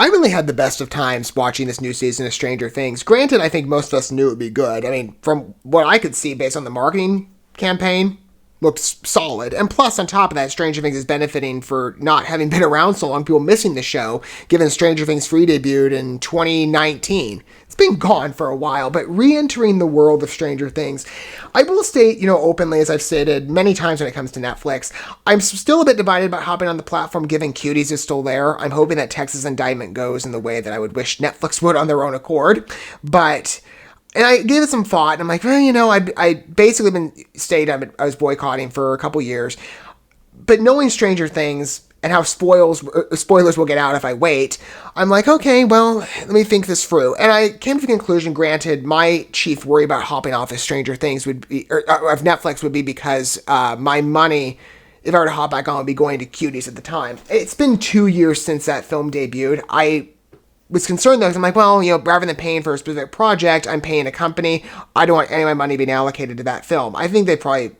I really had the best of times watching this new season of Stranger Things. Granted, I think most of us knew it would be good. I mean, from what I could see based on the marketing campaign, looks solid. And plus, on top of that, Stranger Things is benefiting for not having been around so long, people missing the show, given Stranger Things 3 debuted in 2019. It's been gone for a while, but re-entering the world of Stranger Things, I will state, openly, as I've stated many times when it comes to Netflix, I'm still a bit divided about hopping on the platform given Cuties is still there. I'm hoping that Texas Indictment goes in the way that I would wish Netflix would on their own accord, and I gave it some thought, and I'm like, well, I basically I was boycotting for a couple years, but knowing Stranger Things and how spoilers will get out if I wait, I'm like, okay, well, let me think this through. And I came to the conclusion, granted, my chief worry about hopping off of Stranger Things of Netflix would be because my money, if I were to hop back on, would be going to Cuties at the time. It's been 2 years since that film debuted. I was concerned though, because I'm like, well, rather than paying for a specific project, I'm paying a company. I don't want any of my money being allocated to that film. I think they probably,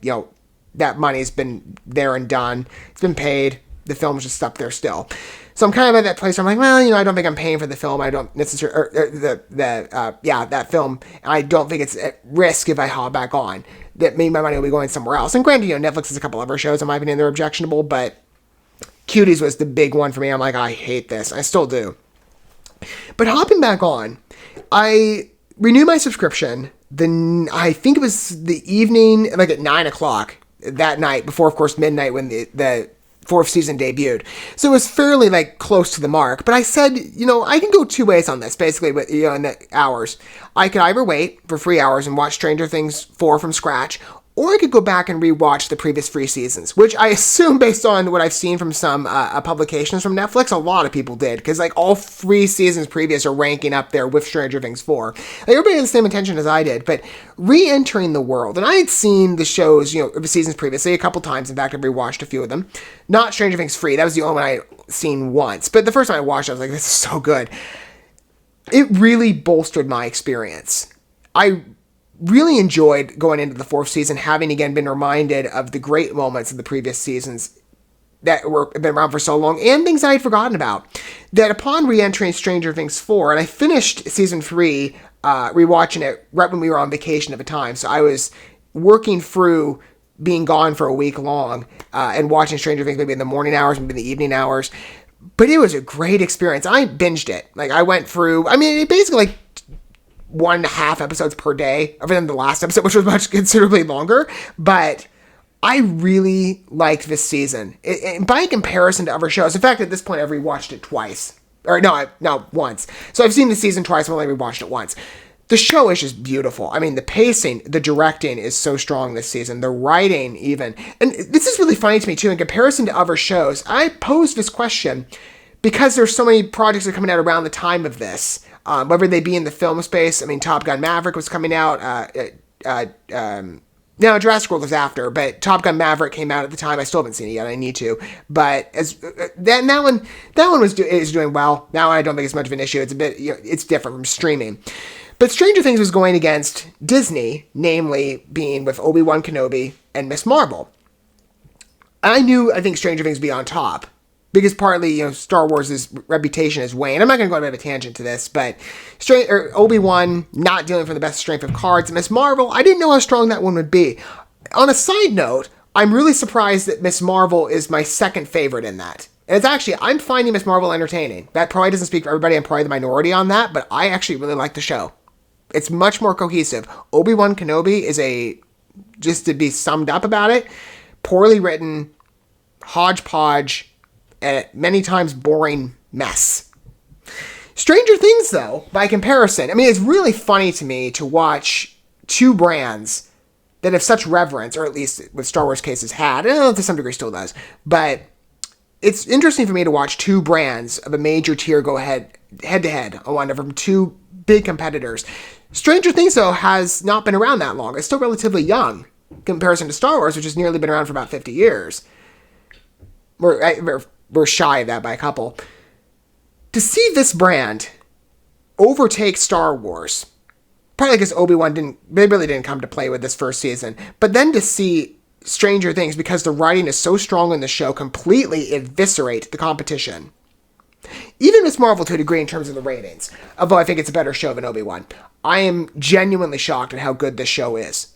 that money's been there and done. It's been paid. The film's just up there still. So I'm kind of at that place where I'm like, well, I don't think I'm paying for the film. I don't necessarily, that film. I don't think it's at risk if I hop back on. That maybe my money will be going somewhere else. And granted, Netflix has a couple other shows, in my opinion, they're objectionable, but Cuties was the big one for me. I'm like, I hate this. I still do. But hopping back on, I renewed my subscription. Then I think it was the evening, like at 9 o'clock that night, before, of course, midnight when the fourth season debuted. So it was fairly close to the mark. But I said, I can go two ways on this, basically, with, in the hours. I could either wait for 3 hours and watch Stranger Things 4 from scratch, or I could go back and rewatch the previous 3 seasons, which I assume, based on what I've seen from some publications from Netflix, a lot of people did, because all 3 seasons previous are ranking up there with Stranger Things 4. Everybody had the same intention as I did, but re-entering the world, and I had seen the shows, the seasons previously a couple times. In fact, I've rewatched a few of them. Not Stranger Things 3, that was the only one I had seen once, but the first time I watched it, I was like, this is so good. It really bolstered my experience. I really enjoyed going into the 4th season, having again been reminded of the great moments of the previous seasons that have been around for so long, and things I had forgotten about. That upon re-entering Stranger Things 4, and I finished season 3, rewatching it right when we were on vacation at the time, so I was working through being gone for a week long, and watching Stranger Things maybe in the morning hours, maybe in the evening hours, but it was a great experience. I binged it. I went through, it basically 1.5 episodes per day, other than the last episode, which was much considerably longer, but I really liked this season. By comparison to other shows, in fact, at this point, I've rewatched it twice. Once. So I've seen the season twice, I've only rewatched it once. The show is just beautiful. The pacing, the directing is so strong this season. The writing, even. And this is really funny to me, too. In comparison to other shows, I posed this question because there's so many projects that are coming out around the time of this. Whether they be in the film space. Top Gun Maverick was coming out. No, Jurassic World was after, but Top Gun Maverick came out at the time. I still haven't seen it yet. I need to. But that one is doing well. That one I don't think it's much of an issue. It's a bit, it's different from streaming. But Stranger Things was going against Disney, namely being with Obi-Wan Kenobi and Ms. Marvel. I think Stranger Things would be on top. Because partly, Star Wars' reputation is waned. I'm not going to go on a tangent to this, but Obi-Wan not dealing from the best strength of cards. And Ms. Marvel, I didn't know how strong that one would be. On a side note, I'm really surprised that Ms. Marvel is my second favorite in that. And it's actually, I'm finding Ms. Marvel entertaining. That probably doesn't speak for everybody. I'm probably the minority on that, but I actually really like the show. It's much more cohesive. Obi-Wan Kenobi is just to be summed up about it, poorly written, hodgepodge, many times boring mess. Stranger Things, though, by comparison, it's really funny to me to watch 2 brands that have such reverence, or at least with Star Wars cases had, and to some degree still does, but it's interesting for me to watch 2 brands of a major tier go head-to-head on one from 2 big competitors. Stranger Things, though, has not been around that long. It's still relatively young in comparison to Star Wars, which has nearly been around for about 50 years. We're shy of that by a couple. To see this brand overtake Star Wars, probably because Obi-Wan really didn't come to play with this first season, but then to see Stranger Things, because the writing is so strong in the show, completely eviscerate the competition. Even Miss Marvel to a degree in terms of the ratings, although I think it's a better show than Obi-Wan. I am genuinely shocked at how good this show is.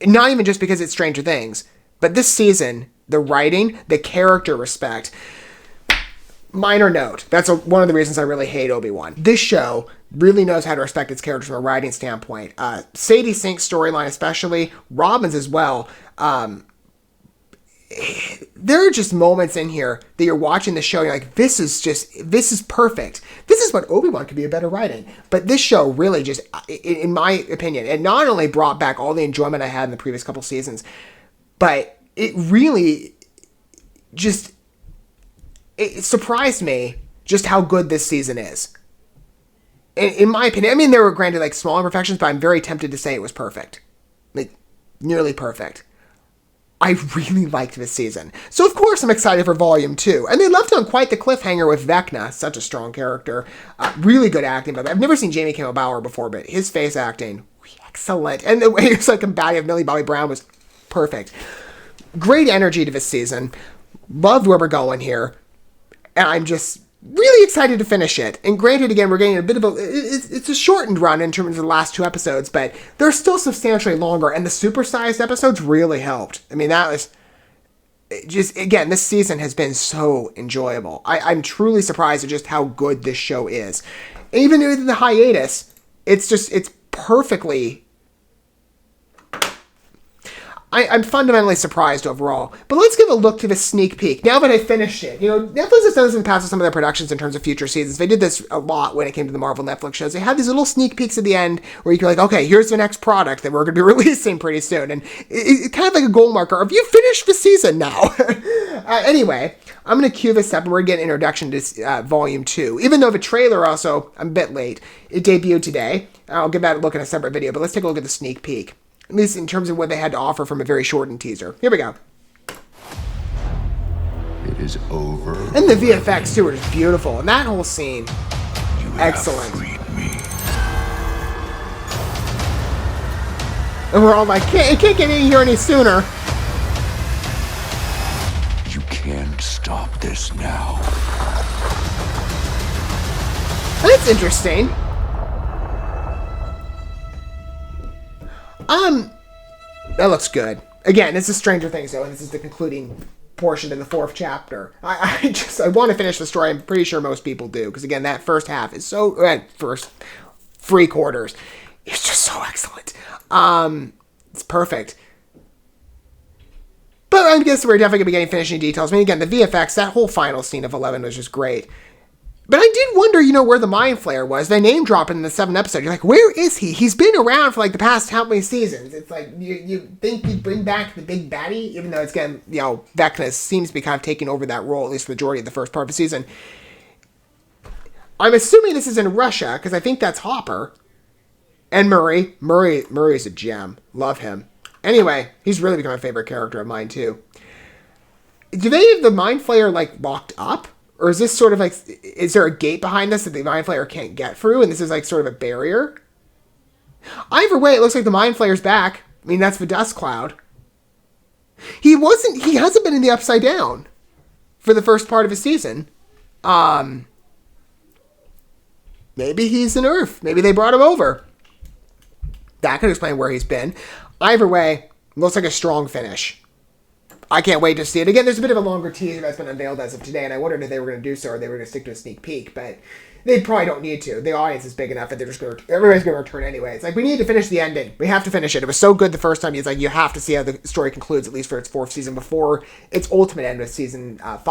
Not even just because it's Stranger Things, but this season, the writing, the character respect. Minor note, that's one of the reasons I really hate Obi-Wan. This show really knows how to respect its characters from a writing standpoint. Sadie Sink's storyline especially, Robin's as well. There are just moments in here that you're watching the show, you're like, this is perfect. This is what Obi-Wan could be a better writing. But this show really just, in my opinion, it not only brought back all the enjoyment I had in the previous couple seasons, but it really just, it surprised me just how good this season is. In my opinion, I mean, there were granted like small imperfections, but I'm very tempted to say it was perfect. Like, nearly perfect. I really liked this season. So of course I'm excited for Volume 2. And they left on quite the cliffhanger with Vecna, such a strong character. Really good acting, by the way. I've never seen Jamie Kimmel Bower before, but his face acting, excellent. And the way he was like combative Millie Bobby Brown was perfect. Great energy to this season. Loved where we're going here. And I'm just really excited to finish it. And granted, again, we're getting a bit of it's a shortened run in terms of the last 2 episodes, but they're still substantially longer, and the supersized episodes really helped. I mean, that was just, again, this season has been so enjoyable. I'm truly surprised at just how good this show is. Even in the hiatus, it's perfectly... I'm fundamentally surprised overall. But let's give a look to the sneak peek. Now that I finished it. You know, Netflix has done this in the past with some of their productions in terms of future seasons. They did this a lot when it came to the Marvel Netflix shows. They had these little sneak peeks at the end where you can like, okay, here's the next product that we're going to be releasing pretty soon. And it's kind of like a goal marker. Have you finished the season now? Anyway, I'm going to cue this up and we're going to get an introduction to Volume 2. Even though the trailer also, I'm a bit late, it debuted today. I'll give that a look in a separate video, but let's take a look at the sneak peek. At least in terms of what they had to offer from a very shortened teaser. Here we go. It is over. And the VFX too are just beautiful. And that whole scene, excellent. Me. And we're all like, it can't get in here any sooner. You can't stop this now. That's interesting. That looks good. Again, this is Stranger Things, though, and this is the concluding portion of the 4th chapter. I want to finish the story. I'm pretty sure most people do, because again, that first half is so, first 3 quarters, it's just so excellent. It's perfect. But I guess we're definitely going to be getting finishing details. I mean, again, the VFX, that whole final scene of 11 was just great. But I did wonder, where the Mind Flayer was. They name drop in the 7th episode. You're like, where is he? He's been around for like the past how many seasons? It's like, you think you'd bring back the big baddie? Even though it's getting, Vecna seems to be kind of taking over that role, at least for the majority of the first part of the season. I'm assuming this is in Russia, because I think that's Hopper. And Murray. Murray's a gem. Love him. Anyway, he's really become a favorite character of mine, too. Do they have the Mind Flayer, like, locked up? Or is this sort of like, is there a gate behind this that the Mind Flayer can't get through, and this is like sort of a barrier? Either way, it looks like the Mind Flayer's back. I mean, that's the dust cloud. He hasn't been in the Upside Down for the first part of his season. Maybe he's in Earth. Maybe they brought him over. That could explain where he's been. Either way, looks like a strong finish. I can't wait to see it. Again, there's a bit of a longer teaser that's been unveiled as of today, and I wondered if they were going to do so or they were going to stick to a sneak peek, but they probably don't need to. The audience is big enough that everybody's going to return anyway. It's like, we need to finish the ending. We have to finish it. It was so good the first time. It's like, you have to see how the story concludes, at least for its 4th season, before its ultimate end with season 5.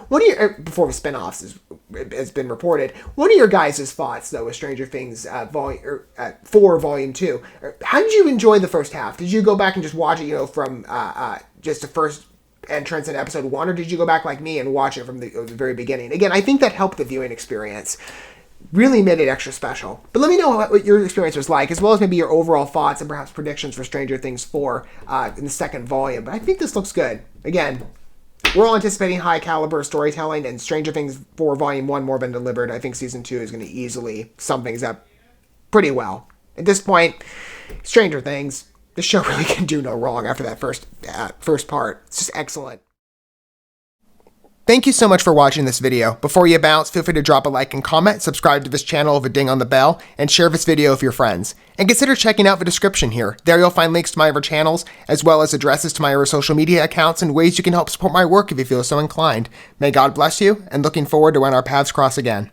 Before the spinoffs has been reported. What are your guys' thoughts, though, with Stranger Things 4 Volume 2? How did you enjoy the first half? Did you go back and just watch it, from just the first entrance in episode 1, or did you go back like me and watch it from the very beginning? Again, I think that helped the viewing experience. Really made it extra special. But let me know what your experience was like, as well as maybe your overall thoughts and perhaps predictions for Stranger Things 4 in the 2nd volume. But I think this looks good. Again, we're all anticipating high caliber storytelling, and Stranger Things 4 Volume 1 more than delivered. I think Season 2 is going to easily sum things up pretty well. At this point, Stranger Things, The show really can do no wrong after that first part. It's just excellent. Thank you so much for watching this video. Before you bounce, feel free to drop a like and comment, subscribe to this channel with a ding on the bell, and share this video with your friends. And consider checking out the description here. There you'll find links to my other channels, as well as addresses to my other social media accounts and ways you can help support my work if you feel so inclined. May God bless you, and looking forward to when our paths cross again.